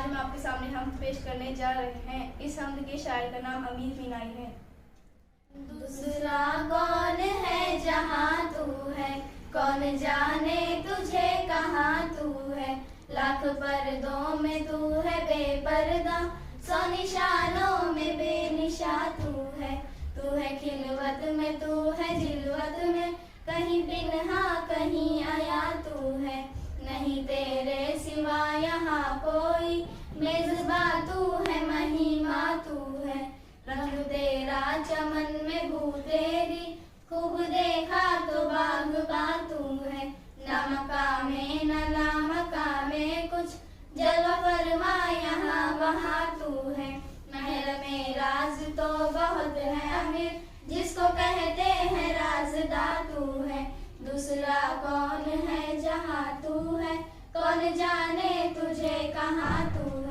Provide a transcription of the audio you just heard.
हम आपके सामने हम पेश करने जा रहे हैं। इस हमद के शायर का नाम अमीर मीनाई है। दूसरा कौन है जहाँ तू है, कौन जाने तुझे कहाँ तू है। लाख पर्दों में तू है बेपर्दा, सौ निशानों में बेनिशा तू है। तू है खिलवत में, तू है जिलवत में, कहीं पिन्हा कहीं आया तू है। नहीं तेरे सिवा यहाँ कोई, मेज़बा तू है महिमा तू है। रंग तेरा चमन में बू तेरी, खूब देखा तो बाग़बा तू है। न मकामे न लामकामे कुछ, जलवा फरमा यहाँ वहाँ तू है। महल में राज तो बहुत है अमीर, जिसको कहते हैं राज़दा तू है। दूसरा कौन है जहाँ तू है, कौन जाने तुझे कहाँ तू है।